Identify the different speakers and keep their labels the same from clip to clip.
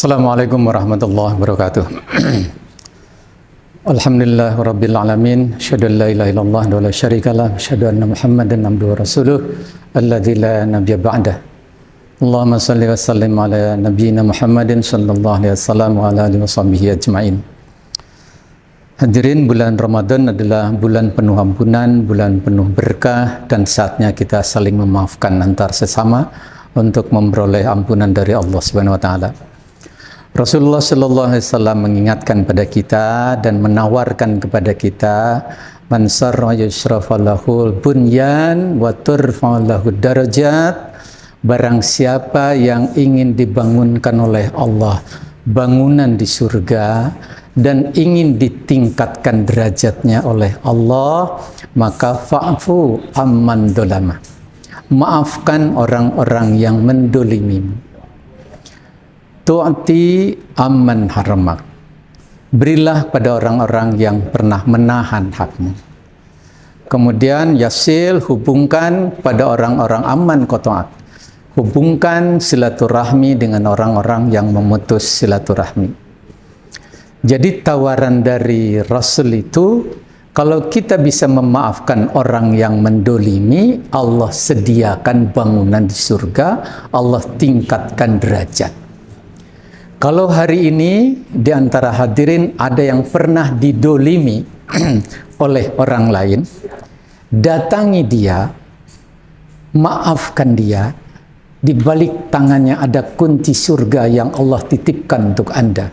Speaker 1: Assalamualaikum warahmatullahi wabarakatuh. Alhamdulillah rabbil alamin, asyhadu an la ilaha illallah wa la syarikalah, asyhadu anna Muhammadan abduhu wa rasuluh alladzi la nabiyya ba'dah. Allahumma shalli wa sallim ala nabiyyina Muhammadin sallallahu alaihi wasallam wa ala alihi washabbihi ajmain. Hadirin, bulan Ramadan adalah bulan penuh ampunan, bulan penuh berkah, dan saatnya kita saling memaafkan antar sesama untuk memperoleh ampunan dari Allah Subhanahu wa taala. Rasulullah Sallallahu Alaihi Wasallam mengingatkan pada kita dan menawarkan kepada kita, man sarra yushrafalahul bunyan wa turfa'alahud darajat. Barang siapa yang ingin dibangunkan oleh Allah bangunan di surga dan ingin ditingkatkan derajatnya oleh Allah, maka fa'fu amman dolama. Maafkan orang-orang yang mendolimimu. Tu'ti amman haramak. Berilah pada orang-orang yang pernah menahan hakmu. Kemudian yasil, hubungkan pada orang-orang aman kotoat. Hubungkan silaturahmi dengan orang-orang yang memutus silaturahmi. Jadi tawaran dari Rasul itu, kalau kita bisa memaafkan orang yang mendolimi, Allah sediakan bangunan di surga, Allah tingkatkan derajat. Kalau hari ini di antara hadirin ada yang pernah didolimi oleh orang lain, datangi dia, maafkan dia. Di balik tangannya ada kunci surga yang Allah titipkan untuk Anda.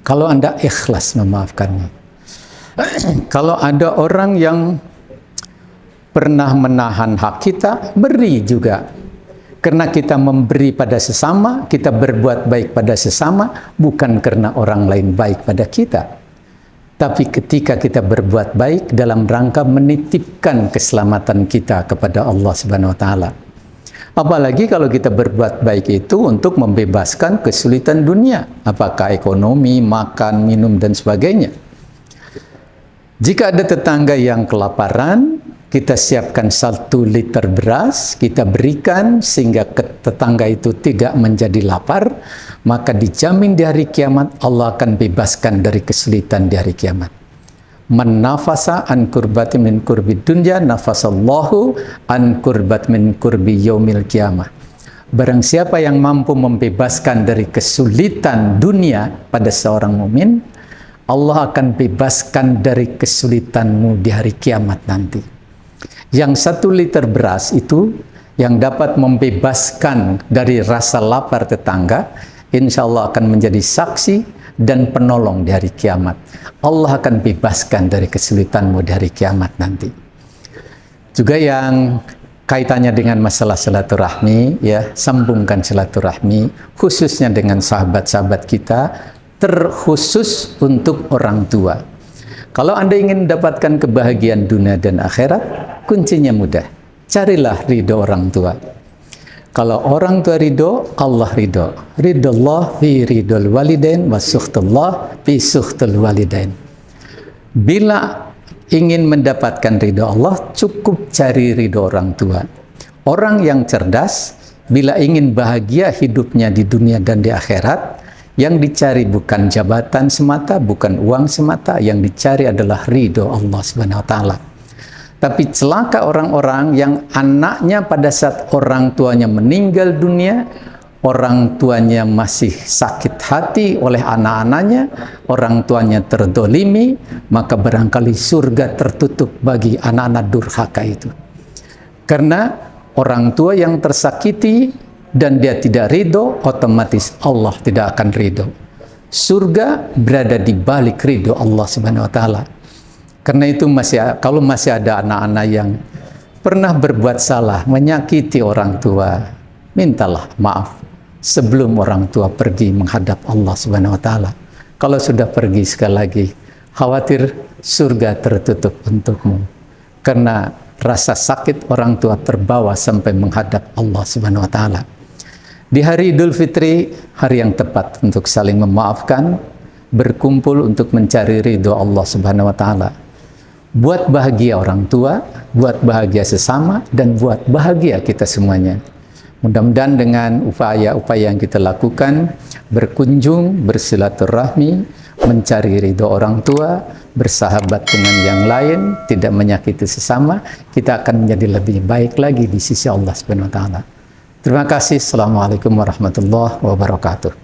Speaker 1: Kalau Anda ikhlas memaafkannya. Kalau ada orang yang pernah menahan hak kita, beri juga. Karena kita memberi pada sesama, kita berbuat baik pada sesama, bukan karena orang lain baik pada kita. Tapi ketika kita berbuat baik dalam rangka menitipkan keselamatan kita kepada Allah Subhanahu wa taala. Apalagi kalau kita berbuat baik itu untuk membebaskan kesulitan dunia, apakah ekonomi, makan, minum, dan sebagainya. Jika ada tetangga yang kelaparan, kita siapkan 1 liter beras, kita berikan sehingga tetangga itu tidak menjadi lapar, maka dijamin di hari kiamat Allah akan bebaskan dari kesulitan di hari kiamat. Man nafasa an kurbati min kurbi dunya, nafasallahu an kurbat min kurbi yaumil kiamah. Barang siapa yang mampu membebaskan dari kesulitan dunia pada seorang mukmin, Allah akan bebaskan dari kesulitanmu di hari kiamat nanti. Yang 1 liter beras itu yang dapat membebaskan dari rasa lapar tetangga, insya Allah akan menjadi saksi dan penolong di hari kiamat. Allah akan bebaskan dari kesulitanmu di hari kiamat nanti. Juga yang kaitannya dengan masalah silaturahmi, ya, sambungkan silaturahmi, khususnya dengan sahabat-sahabat kita, terkhusus untuk orang tua. Kalau Anda ingin mendapatkan kebahagiaan dunia dan akhirat, kuncinya mudah. Carilah ridho orang tua. Kalau orang tua ridho, Allah ridho. Ridhollah fi ridhol walidain wa sukhtullah fi sukhtul walidain. Bila ingin mendapatkan ridho Allah, cukup cari ridho orang tua. Orang yang cerdas, bila ingin bahagia hidupnya di dunia dan di akhirat, yang dicari bukan jabatan semata, bukan uang semata, yang dicari adalah ridho Allah Subhanahu wa taala. Tapi celaka orang-orang yang anaknya pada saat orang tuanya meninggal dunia, orang tuanya masih sakit hati oleh anak-anaknya, orang tuanya terdolimi, maka barangkali surga tertutup bagi anak-anak durhaka itu. Karena orang tua yang tersakiti dan dia tidak ridho, otomatis Allah tidak akan ridho. Surga berada di balik ridho Allah Subhanahu wa taala. Karena itu kalau masih ada anak-anak yang pernah berbuat salah, menyakiti orang tua, mintalah maaf sebelum orang tua pergi menghadap Allah Subhanahu wa taala. Kalau sudah pergi sekali lagi, khawatir surga tertutup untukmu. Karena rasa sakit orang tua terbawa sampai menghadap Allah Subhanahu wa taala. Di hari Idul Fitri, hari yang tepat untuk saling memaafkan, berkumpul untuk mencari ridho Allah Subhanahu wa taala. Buat bahagia orang tua, buat bahagia sesama, dan buat bahagia kita semuanya. Mudah-mudahan dengan upaya-upaya yang kita lakukan, berkunjung, bersilaturahmi, mencari ridho orang tua, bersahabat dengan yang lain, tidak menyakiti sesama, kita akan menjadi lebih baik lagi di sisi Allah Subhanahu wa taala. Terima kasih. Assalamualaikum warahmatullahi wabarakatuh.